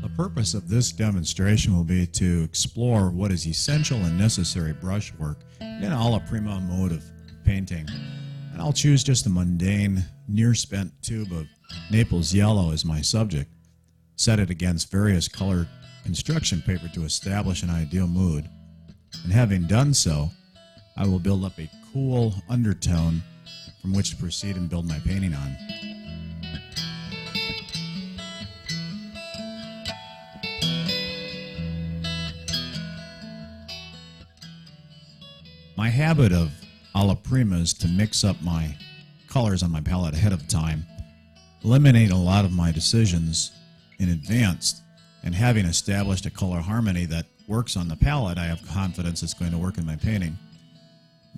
The purpose of this demonstration will be to explore what is essential and necessary brushwork in alla prima mode of painting. And I'll choose just a mundane, near-spent tube of Naples yellow as my subject, set it against various colored construction paper to establish an ideal mood. And having done so, I will build up a cool undertone from which to proceed and build my painting on. My habit of alla prima is to mix up my colors on my palette ahead of time, eliminate a lot of my decisions in advance, and having established a color harmony that works on the palette, I have confidence it's going to work in my painting.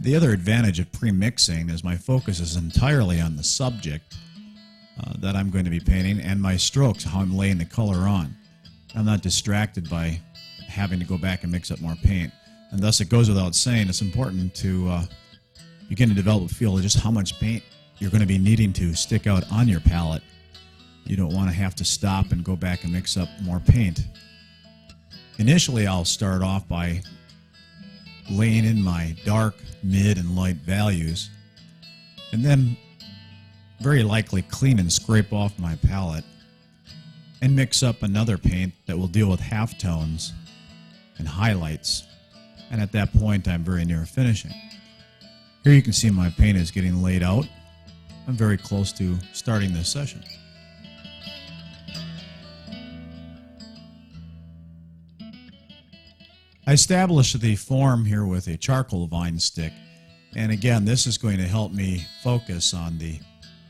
The other advantage of pre-mixing is my focus is entirely on the subject that I'm going to be painting and my strokes, how I'm laying the color on. I'm not distracted by having to go back and mix up more paint. And thus it goes without saying, it's important to begin to develop a feel of just how much paint you're going to be needing to stick out on your palette. You don't want to have to stop and go back and mix up more paint. Initially, I'll start off by laying in my dark, mid, and light values, and then very likely clean and scrape off my palette and mix up another paint that will deal with halftones and highlights. And at that point, I'm very near finishing. Here you can see my paint is getting laid out. I'm very close to starting this session. I established the form here with a charcoal vine stick. And again, this is going to help me focus on the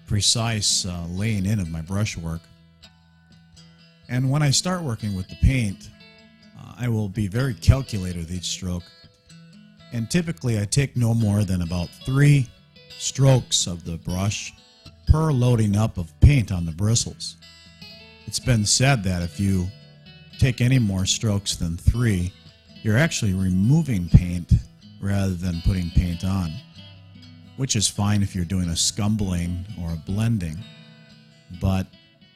precise laying in of my brushwork. And when I start working with the paint, I will be very calculated with each stroke, and typically I take no more than about 3 strokes of the brush per loading up of paint on the bristles. It's been said that if you take any more strokes than 3, you're actually removing paint rather than putting paint on, which is fine if you're doing a scumbling or a blending, but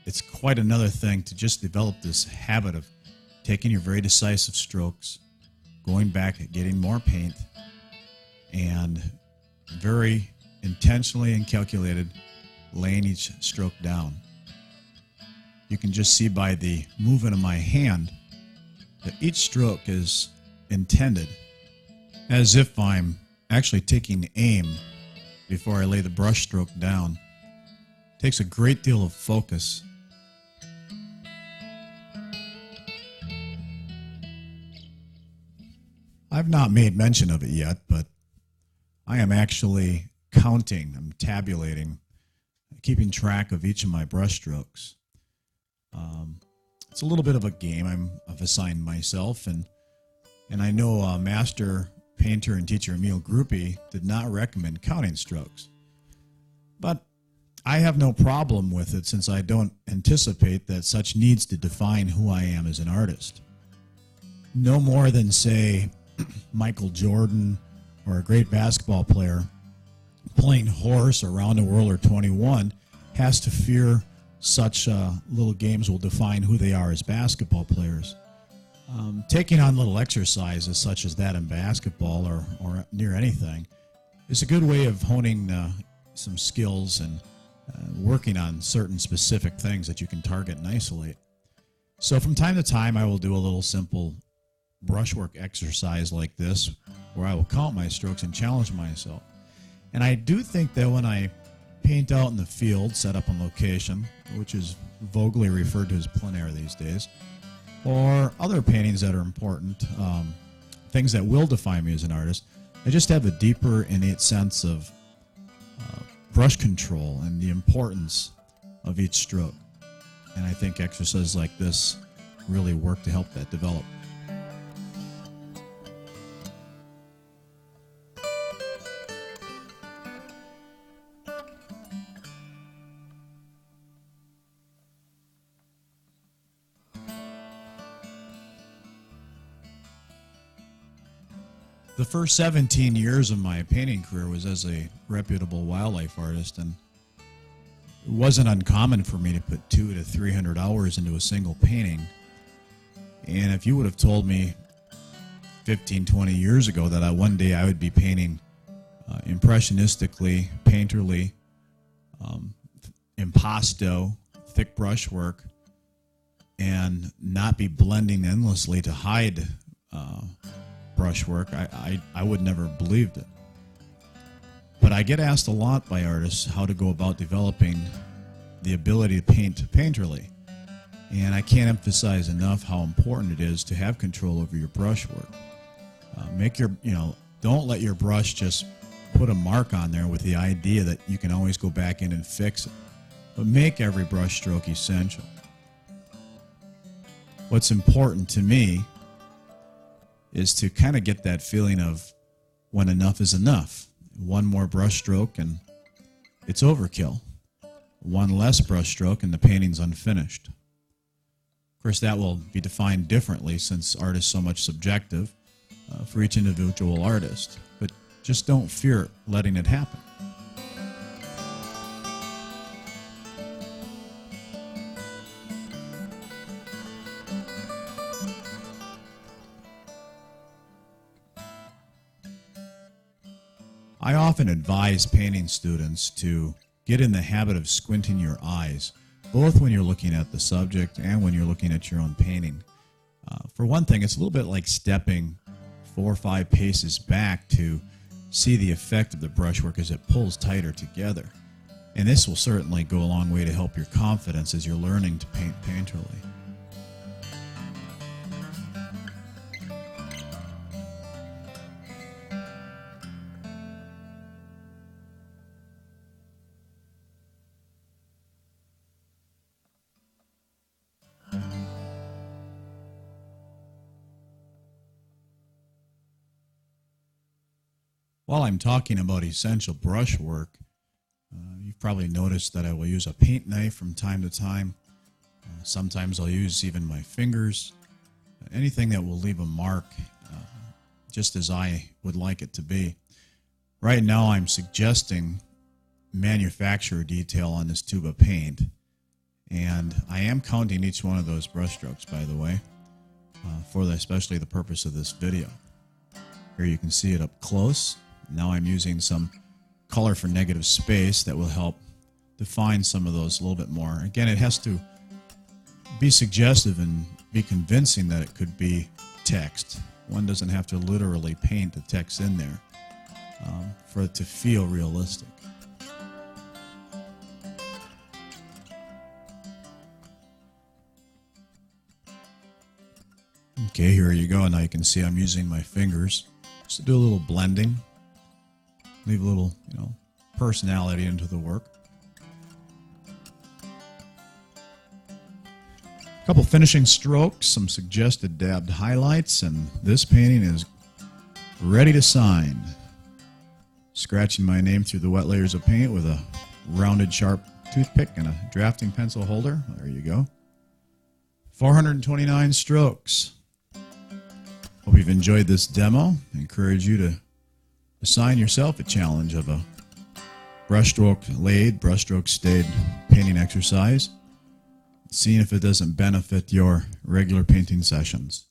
it's quite another thing to just develop this habit of taking your very decisive strokes, going back and getting more paint, and very intentionally and calculated laying each stroke down. You can just see by the movement of my hand that each stroke is intended as if I'm actually taking aim before I lay the brush stroke down. It takes a great deal of focus. I've not made mention of it yet, but I am actually counting, I'm tabulating, keeping track of each of my brush strokes. It's a little bit of a game I've assigned myself, and I know master painter and teacher Emil Gruppi did not recommend counting strokes. But I have no problem with it since I don't anticipate that such needs to define who I am as an artist. No more than, say, Michael Jordan or a great basketball player playing horse or round the world or 21 has to fear such little games will define who they are as basketball players. Taking on little exercises such as that in basketball or near anything is a good way of honing some skills and working on certain specific things that you can target and isolate. So from time to time I will do a little simple brushwork exercise like this where I will count my strokes and challenge myself. And I do think that when I paint out in the field, set up on location, which is voguely referred to as plein air these days, or other paintings that are important, things that will define me as an artist, I just have a deeper innate sense of brush control and the importance of each stroke. And I think exercises like this really work to help that develop. The first 17 years of my painting career was as a reputable wildlife artist, and it wasn't uncommon for me to put 200 to 300 hours into a single painting. And if you would have told me 15, 20 years ago that one day I would be painting impressionistically, painterly, impasto, thick brushwork, and not be blending endlessly to hide brushwork, I would never have believed it. But I get asked a lot by artists how to go about developing the ability to paint painterly. And I can't emphasize enough how important it is to have control over your brushwork. Don't let your brush just put a mark on there with the idea that you can always go back in and fix it. But make every brush stroke essential. What's important to me is to kind of get that feeling of when enough is enough. One more brush stroke and it's overkill. One less brush stroke and the painting's unfinished. Of course, that will be defined differently since art is so much subjective for each individual artist. But just don't fear letting it happen. I often advise painting students to get in the habit of squinting your eyes, both when you're looking at the subject and when you're looking at your own painting. For one thing, it's a little bit like stepping 4 or 5 paces back to see the effect of the brushwork as it pulls tighter together. And this will certainly go a long way to help your confidence as you're learning to paint painterly. While I'm talking about essential brushwork, you've probably noticed that I will use a paint knife from time to time. Sometimes I'll use even my fingers. Anything that will leave a mark just as I would like it to be. Right now I'm suggesting manufacturer detail on this tube of paint. And I am counting each one of those brush strokes, by the way, especially the purpose of this video. Here you can see it up close. Now I'm using some color for negative space that will help define some of those a little bit more. Again, it has to be suggestive and be convincing that it could be text. One doesn't have to literally paint the text in there for it to feel realistic. Okay, here you go. Now you can see I'm using my fingers just to do a little blending. Leave a little, personality into the work. A couple finishing strokes, some suggested dabbed highlights, and this painting is ready to sign. Scratching my name through the wet layers of paint with a rounded sharp toothpick and a drafting pencil holder. There you go. 429 strokes. Hope you've enjoyed this demo. I encourage you to assign yourself a challenge of a brushstroke laid, brushstroke stayed painting exercise, seeing if it doesn't benefit your regular painting sessions.